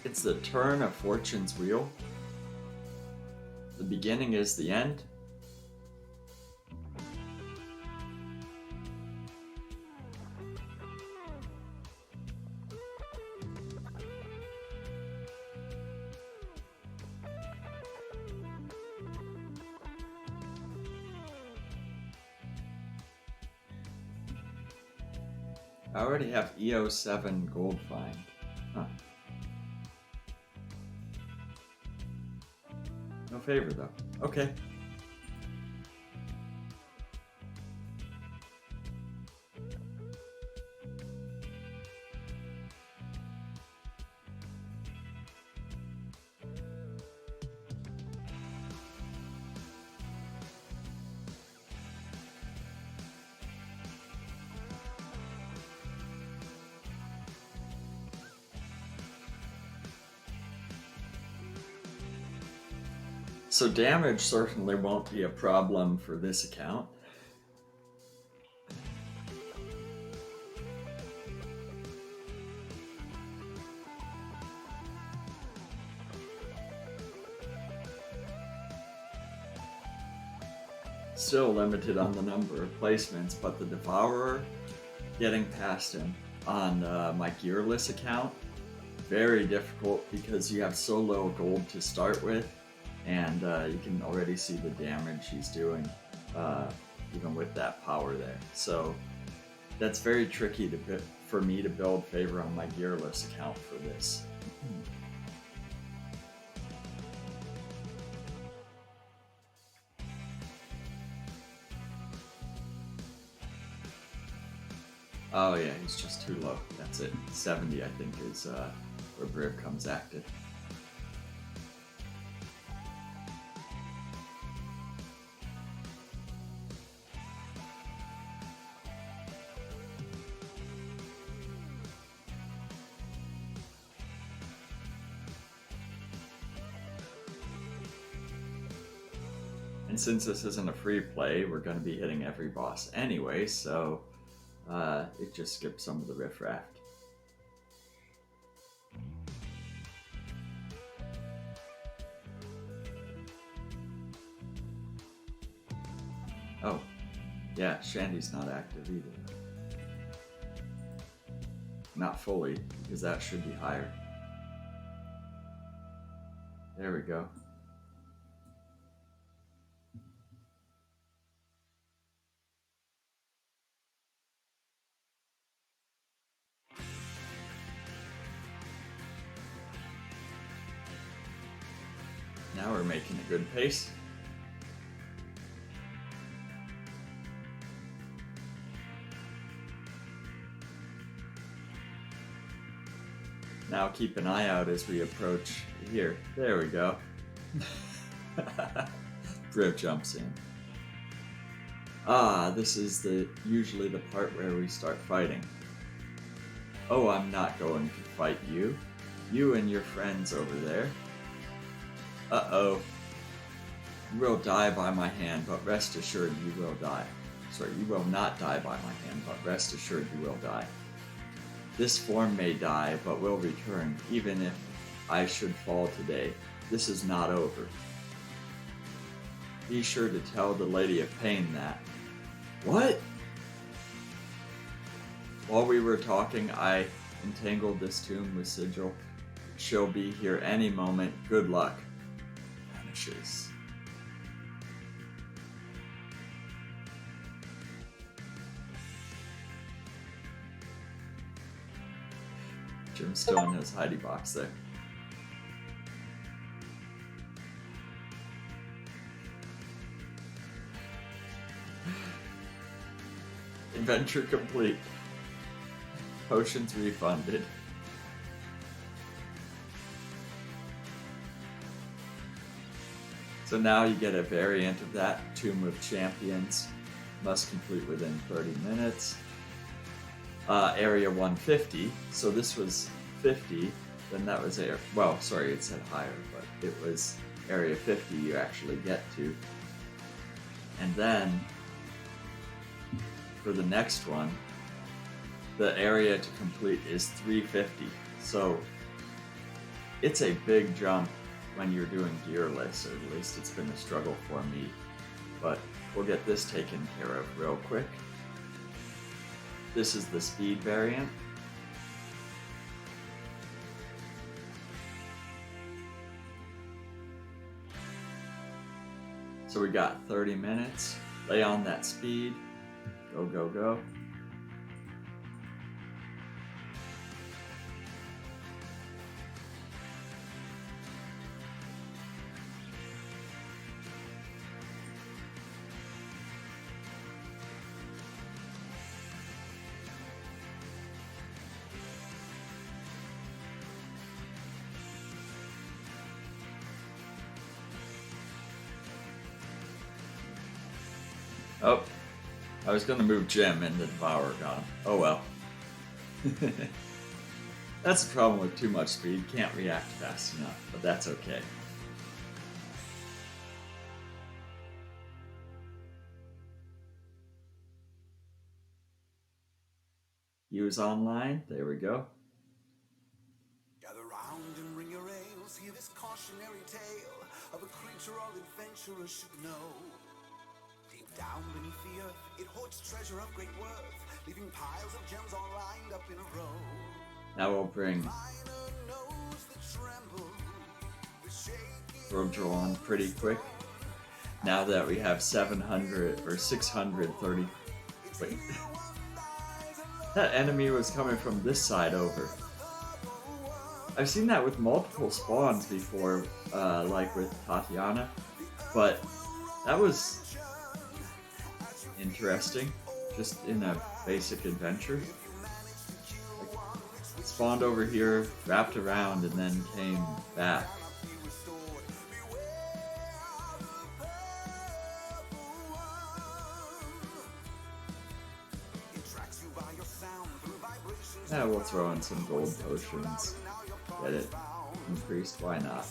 It's the turn of fortune's wheel. The beginning is the end. I already have EO7 gold find. Huh. No favor though. Okay. So damage certainly won't be a problem for this account. Still limited on the number of placements, but the Devourer getting past him on my gearless account, very difficult because you have so low gold to start with, and you can already see the damage he's doing even with that power there. So that's very tricky for me to build favor on my gearless account for this. Oh yeah, he's just too low. That's it. 70, I think, is where Briv comes active. And since this isn't a free play, we're going to be hitting every boss anyway, so it just skips some of the riffraff. Oh, yeah, Shandy's not active either. Not fully, because that should be higher. There we go. Now we're making a good pace. Now keep an eye out as we approach here. There we go. Briv jumps in. Ah, this is usually the part where we start fighting. Oh, I'm not going to fight you. You and your friends over there. Uh-oh. You will die by my hand, but rest assured you will die. Sorry, you will not die by my hand, but rest assured you will die. This form may die, but will return, even if I should fall today. This is not over. Be sure to tell the Lady of Pain that. What? While we were talking, I entangled this tomb with Sigil. She'll be here any moment. Good luck. Vanishes. Jim's still in his hidey box there. Adventure complete. Potions refunded. So now you get a variant of that, Tomb of Champions. Must complete within 30 minutes. Area 150. So this was 50, then that was well, sorry, it said higher, but it was area 50 you actually get to. And then for the next one, the area to complete is 350. So It's a big jump when you're doing gearless, or at least it's been a struggle for me. But we'll get this taken care of real quick. This is the speed variant. So we got 30 minutes. Lay on that speed. Go, go, go. Oh, I was gonna move Jim and the Devourer got him. Oh well. That's the problem with too much speed. Can't react fast enough, but that's okay. Use online. There we go. Gather round and bring your ales. Hear this cautionary tale of a creature all adventurers should know. Deep down beneath the earth, it hoards treasure of great worth, leaving piles of gems all lined up in a row. Now we'll bring Virgil on pretty quick. Now that we have 700 or 630. Wait. That enemy was coming from this side over. I've seen that with multiple spawns before, like with Tatiana, but that was interesting, just in a basic adventure. Like, spawned over here, wrapped around, and then came back. Yeah, we'll throw in some gold potions. Get it increased, why not?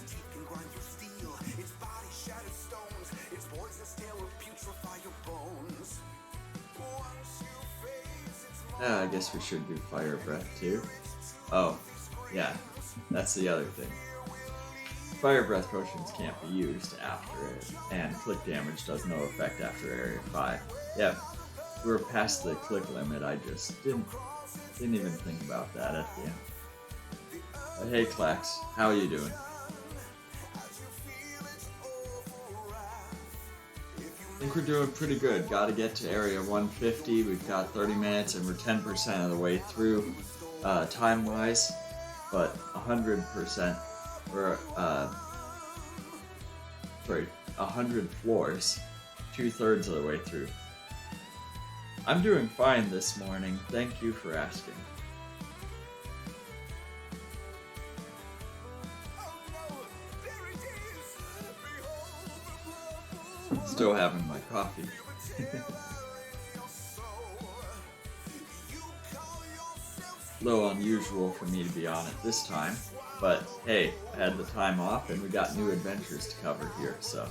I guess we should do Fire Breath too. Oh, yeah, that's the other thing. Fire Breath potions can't be used after it, and click damage does no effect after Area 5. Yeah, we're past the click limit, I just didn't even think about that at the end. But hey Clax, how are you doing? I think we're doing pretty good. Gotta get to area 150. We've got 30 minutes and we're 10% of the way through time-wise, but 100%. We're, 100 floors, 2/3 of the way through. I'm doing fine this morning. Thank you for asking. Still having my coffee. A little unusual for me to be on it this time, but hey, I had the time off and we got new adventures to cover here, so.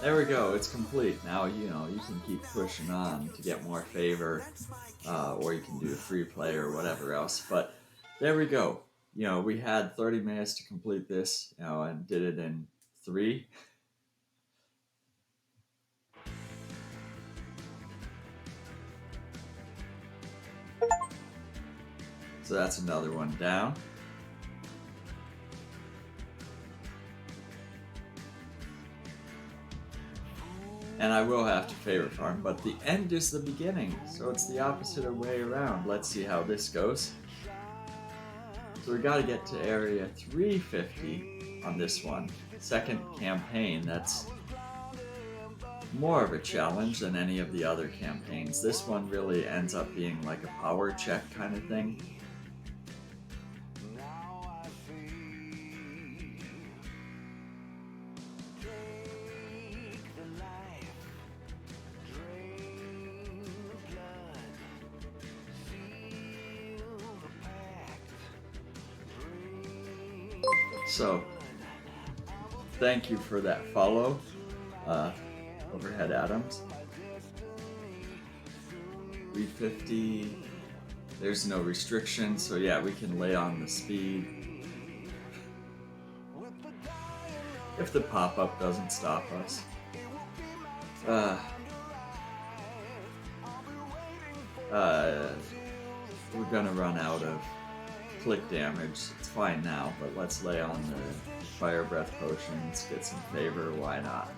There we go, it's complete. Now, you know, you can keep pushing on to get more favor, or you can do a free play or whatever else. But there we go. You know, we had 30 minutes to complete this, you know, and did it in 3. So that's another one down. And I will have to favor farm, but the end is the beginning, so it's the opposite way around. Let's see how this goes. So we gotta get to area 350 on this one. Second campaign, that's more of a challenge than any of the other campaigns. This one really ends up being like a power check kind of thing. So, thank you for that follow, Overhead Adams. 350. There's no restriction, so yeah, we can lay on the speed. If the pop-up doesn't stop us. We're gonna run out of click damage. It's fine now, but let's lay on the fire breath potions, get some favor, why not?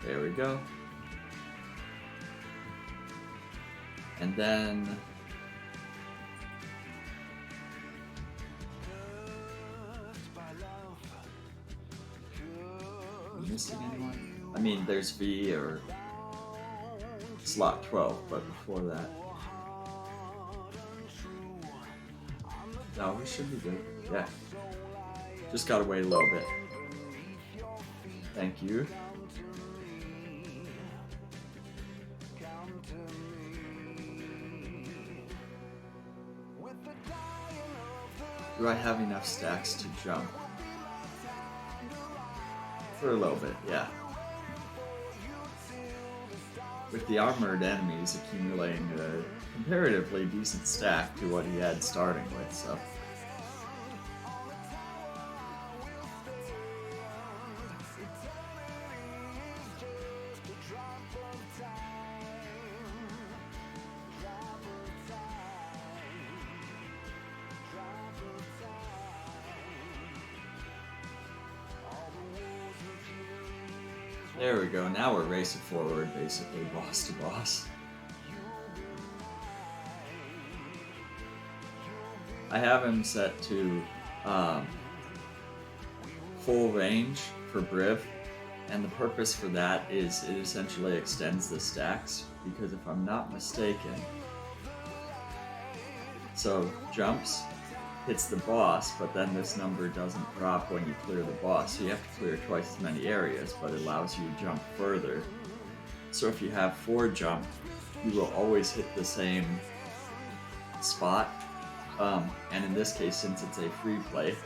There we go. And then missing anyone? I mean, there's V or slot 12, but before that. No, we should be good. Yeah. Just gotta wait a little bit. Thank you. Do I have enough stacks to jump? For a little bit, yeah. With the armored enemies accumulating a comparatively decent stack to what he had starting with, so. There we go, now we're racing forward, basically, boss to boss. I have him set to full range for Briv, and the purpose for that is it essentially extends the stacks, because if I'm not mistaken, so jumps, hits the boss, but then this number doesn't drop when you clear the boss, so you have to clear twice as many areas, but it allows you to jump further. So if you have 4 jump, you will always hit the same spot, and in this case, since it's a free play,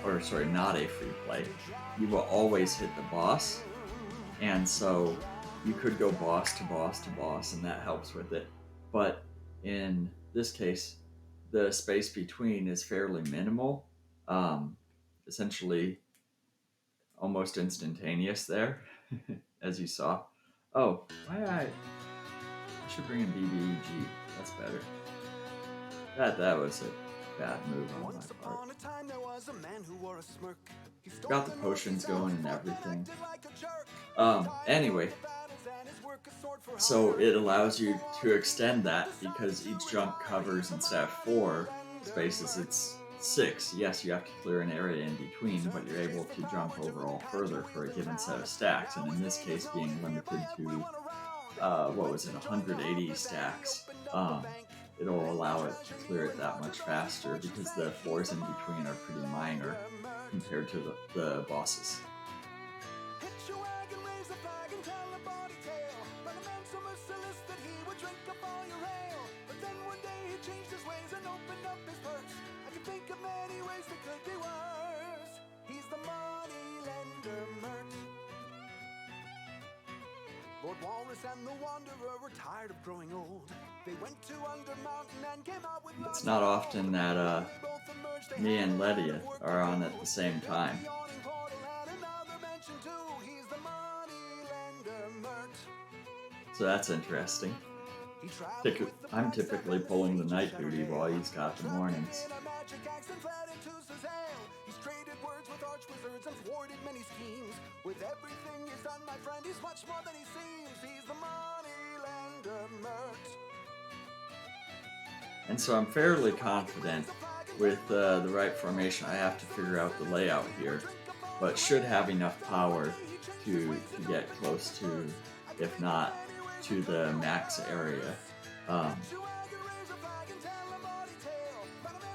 or sorry, not a free play, you will always hit the boss, and so you could go boss to boss to boss, and that helps with it. But in this case, the space between is fairly minimal, essentially almost instantaneous there, as you saw. Oh, I should bring in BBEG, that's better. That was a bad move on my part. Got the potions going and everything. Anyway, so it allows you to extend that because each jump covers, instead of 4 spaces, it's 6. Yes, you have to clear an area in between, but you're able to jump overall further for a given set of stacks, and in this case being limited to, 180 stacks, it'll allow it to clear it that much faster because the floors in between are pretty minor compared to the bosses. Lord Walrus and the Wanderer were tired of growing old. They went to Undermountain and came out with It's not often that me and Ledia are on at the same time. So that's interesting. I'm typically pulling the night duty while he's got the mornings. With everything he's done, my friend, he's much more than he seems. He's the Moneylender Mert. And so I'm fairly confident with the right formation. I have to figure out the layout here, but should have enough power to get close to, if not to the max area.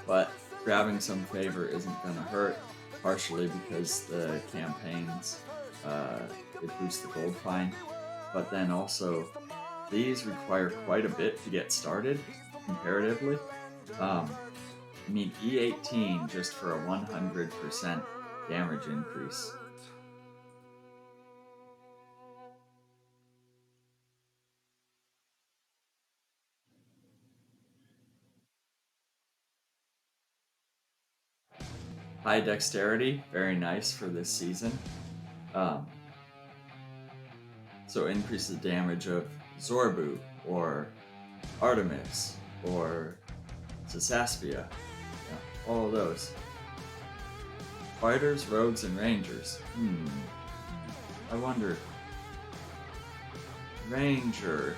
But grabbing some favor isn't going to hurt, partially because the campaigns, it boosts the gold fine, but then also these require quite a bit to get started, comparatively. I mean, E18 just for a 100% damage increase. High dexterity, very nice for this season. So increase the damage of Zorbu, or Artemis, or Sasaspia. Yeah, all of those. Fighters, rogues, and rangers. I wonder. Ranger.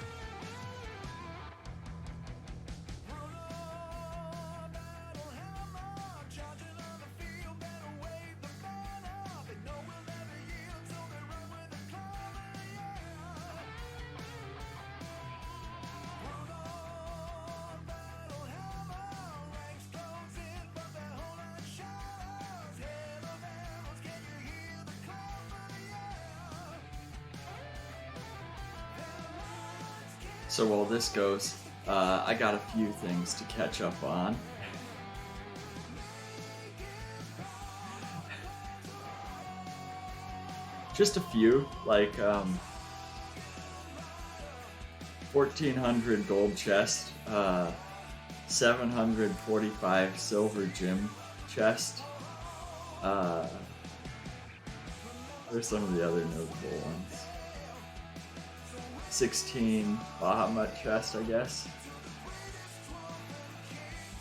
So while this goes, I got a few things to catch up on. Just a few, like 1400 gold chest, 745 silver gem chest. There's some of the other notable ones. 16 Bahamut chest, I guess.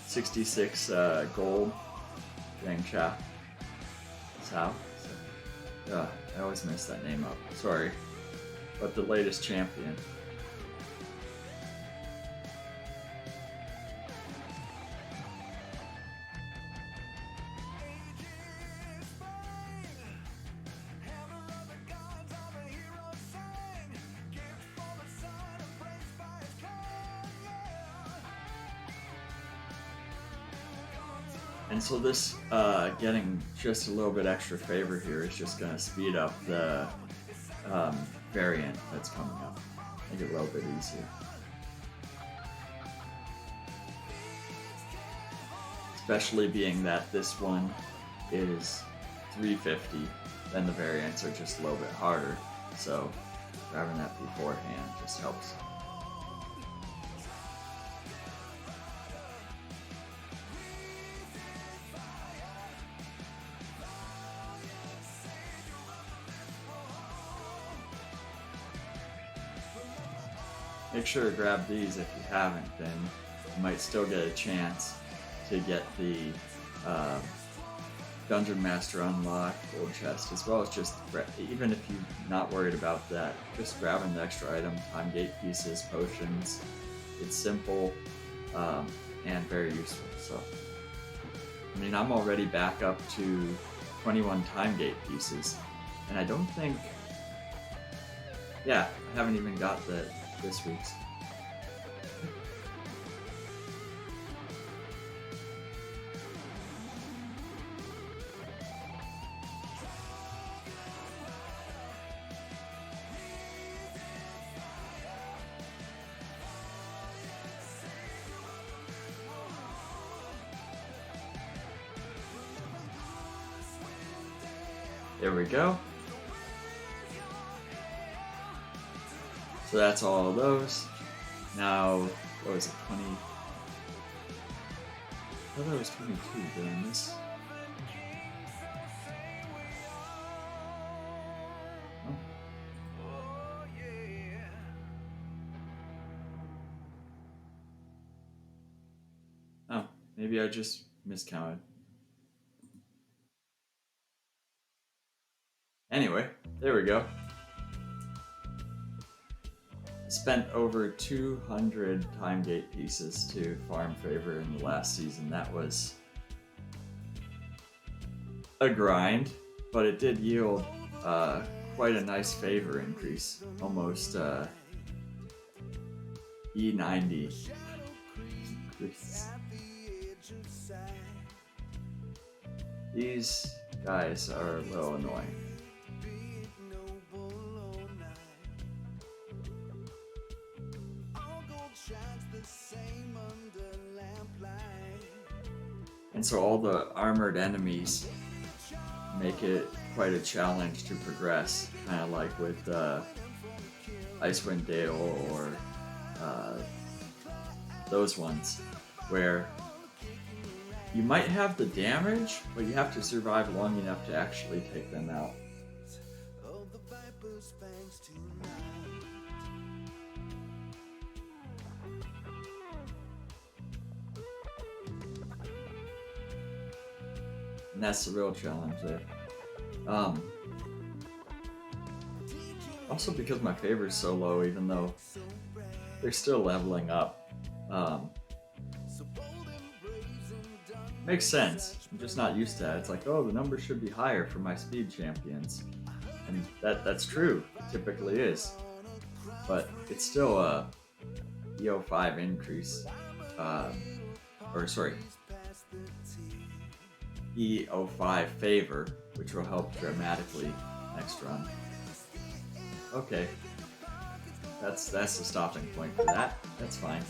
66 gold Yang Cha. Sao? I always mess that name up. Sorry. But the latest champion. And so this getting just a little bit extra favor here is just going to speed up the variant that's coming up. Make it a little bit easier. Especially being that this one is 350, then the variants are just a little bit harder. So grabbing that beforehand just helps. Make sure to grab these if you haven't, then you might still get a chance to get the Dungeon Master Unlock gold chest, as well as just, even if you're not worried about that, just grabbing the extra item, time gate pieces, potions. It's simple and very useful. So, I mean, I'm already back up to 21 time gate pieces, and I don't think, yeah, I haven't even got this week's. There we go. So that's all of those. Now, what was it, 20? I thought that was 22 doing this. Oh, maybe I just miscounted. Anyway, there we go. Spent over 200 time gate pieces to farm favor in the last season. That was a grind, but it did yield quite a nice favor increase. Almost E90 increase. These guys are a little annoying. And so all the armored enemies make it quite a challenge to progress, kind of like with Icewind Dale or those ones, where you might have the damage, but you have to survive long enough to actually take them out. And that's the real challenge there. Also because my favor is so low, even though they're still leveling up. Makes sense. I'm just not used to that. It's like, oh, the number should be higher for my speed champions. And that's true. It typically is. But it's still a EO5 increase. EO5 favor, which will help dramatically next run. Okay. That's the stopping point for that. That's fine.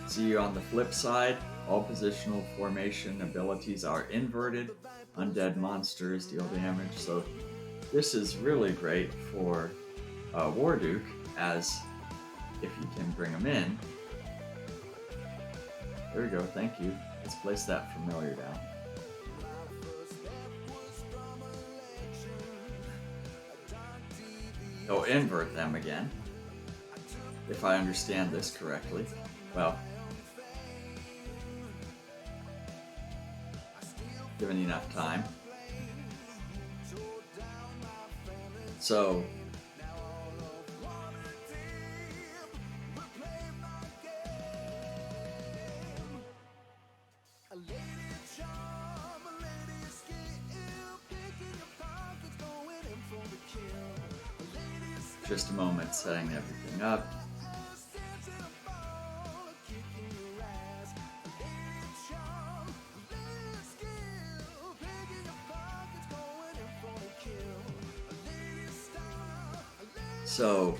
See, on the flip side, all positional formation abilities are inverted. Undead monsters deal damage, so this is really great for Warduke, as if you can bring them in. There we go, thank you. Let's place that familiar down. He'll invert them again, if I understand this correctly. Well, given enough time. So, just a moment setting everything up. So,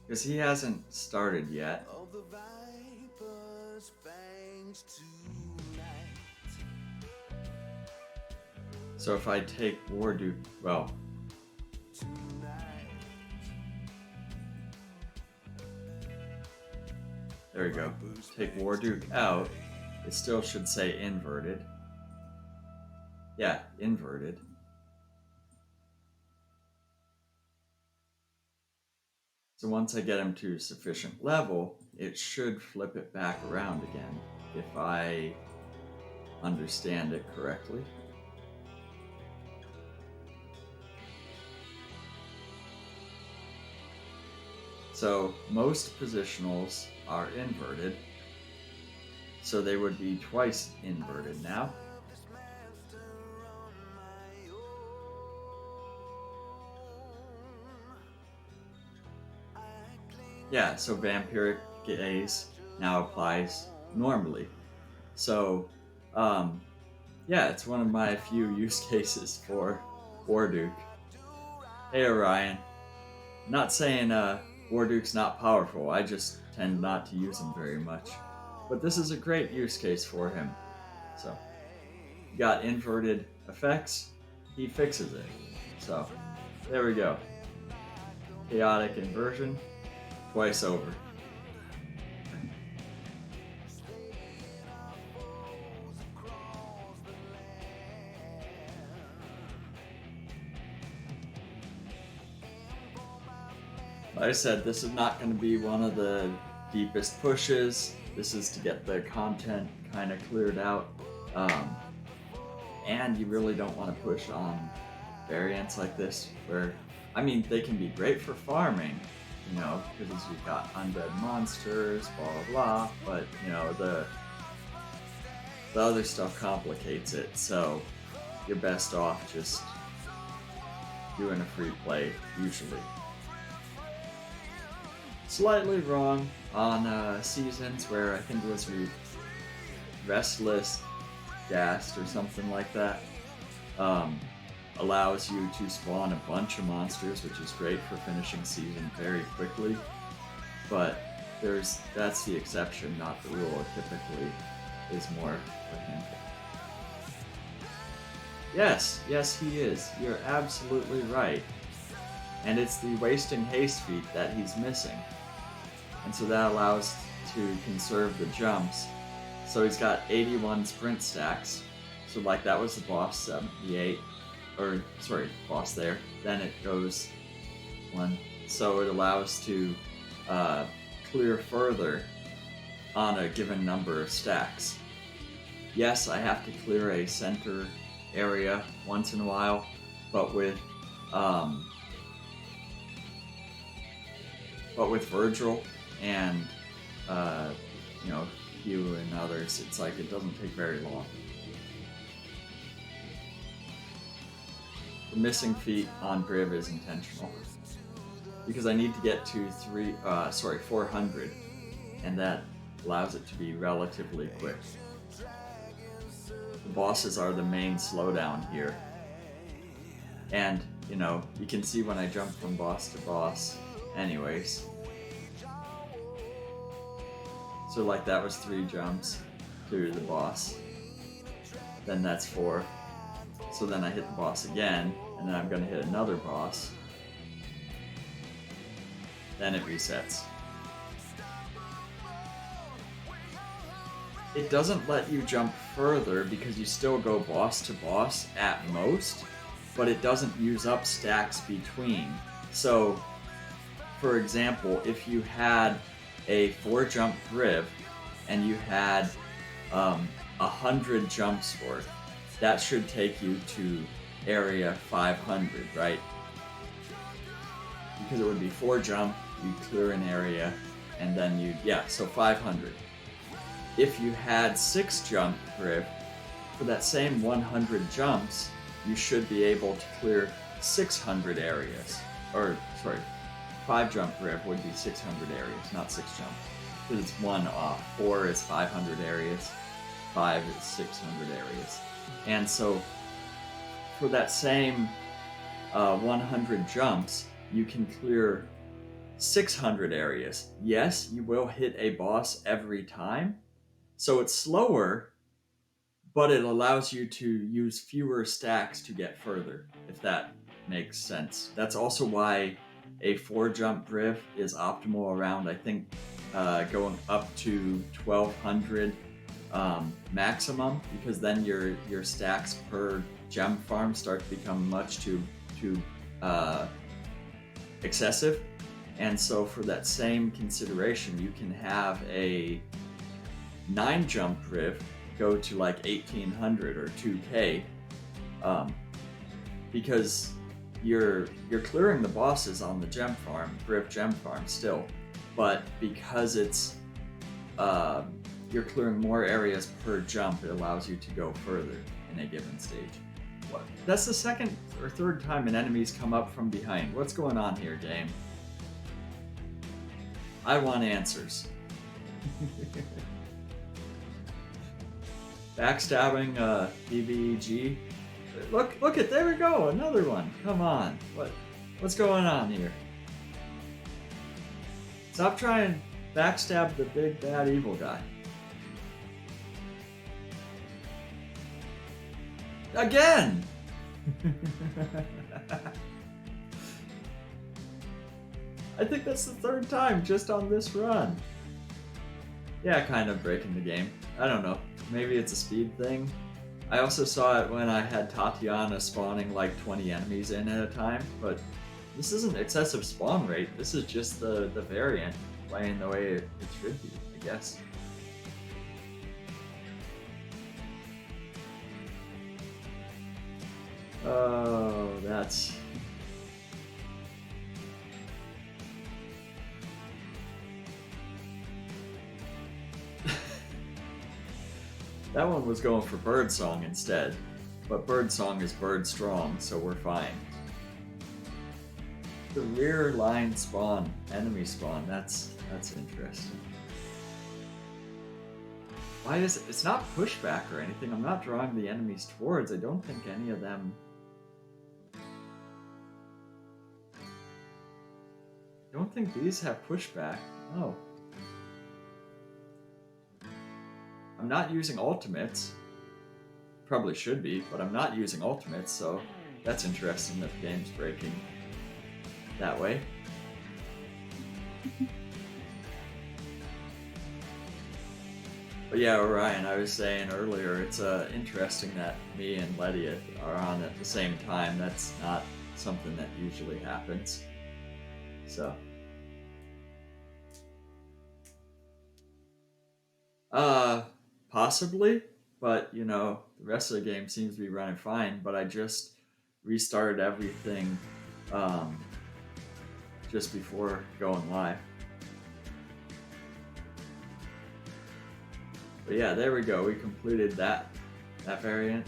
because he hasn't started yet. So if I take Warduke, well, there we go. Take Warduke out, it still should say inverted. Yeah, inverted. So once I get him to sufficient level, it should flip it back around again, if I understand it correctly. So most positionals are inverted, so they would be twice inverted now. Yeah, so Vampiric Gaze now applies normally. So, yeah, it's one of my few use cases for Warduke. Hey Orion. Not saying Warduke's not powerful, I just tend not to use him very much. But this is a great use case for him. So, you got inverted effects, he fixes it. So, there we go. Chaotic inversion, twice over. Like I said, this is not going to be one of the deepest pushes. This is to get the content kind of cleared out. And you really don't want to push on variants like this, where, I mean, they can be great for farming, you know, because you've got undead monsters, blah, blah, blah, but, you know, the other stuff complicates it, so you're best off just doing a free play, usually. Slightly wrong on seasons where I think it was Restless Ghast or something like that. Allows you to spawn a bunch of monsters, which is great for finishing season very quickly. But that's the exception, not the rule. It typically is more for him. Yes, he is. You're absolutely right. And it's the Wasting Haste feat that he's missing. And so that allows to conserve the jumps. So he's got 81 sprint stacks. So like that was the boss, 78. Or, sorry, boss there. Then it goes 1. So it allows to clear further on a given number of stacks. Yes, I have to clear a center area once in a while, but with Virgil and you and others, it's like it doesn't take very long. The missing feat on Briv is intentional because I need to get to 400, and that allows it to be relatively quick. The bosses are the main slowdown here. And, you can see when I jump from boss to boss anyways. So like that was 3 jumps to the boss. Then that's 4. So then I hit the boss again, and then I'm going to hit another boss. Then it resets. It doesn't let you jump further because you still go boss to boss at most, but it doesn't use up stacks between. So, for example, if you had a 4-jump Briv and you had 100 jumps worth, that should take you to area 500, right? Because it would be 4 jump, you clear an area, and then so 500. If you had 6 jump Briv, for that same 100 jumps, you should be able to clear 600 areas. 5 jump Briv would be 600 areas, not 6 jump. Because it's 1 off. 4 is 500 areas, 5 is 600 areas. And so, for that same 100 jumps, you can clear 600 areas. Yes, you will hit a boss every time, so it's slower, but it allows you to use fewer stacks to get further, if that makes sense. That's also why a 4-jump Briv is optimal around, I think, going up to 1200 maximum, because then your stacks per gem farm start to become much too excessive. And so for that same consideration, you can have a 9-jump Briv go to like 1800 or 2k, because you're clearing the bosses on the gem farm, Briv gem farm still, but because it's you're clearing more areas per jump, it allows you to go further in a given stage. What? That's the second or third time an enemy's come up from behind. What's going on here, game? I want answers. Backstabbing PvEG. Look it, there we go, another one. Come on. What's going on here? Stop trying to backstab the big bad evil guy. Again! I think that's the 3rd time just on this run. Yeah, kind of breaking the game. I don't know. Maybe it's a speed thing. I also saw it when I had Tatiana spawning like 20 enemies in at a time, but this isn't excessive spawn rate. This is just the variant playing the way it should be, I guess. Oh, that's... That one was going for Birdsong instead, but Birdsong is bird strong, so we're fine. The rear line spawn, enemy spawn, that's interesting. Why is it? It's not pushback or anything. I'm not drawing the enemies towards. I don't think any of them... I don't think these have pushback. No. I'm not using ultimates. Probably should be, but I'm not using ultimates, so that's interesting that the game's breaking that way. But yeah, Orion, I was saying earlier, it's interesting that me and Ledia are on at the same time. That's not something that usually happens. So. Possibly, but you know, the rest of the game seems to be running fine, but I just restarted everything just before going live. But yeah, there we go. We completed that variant.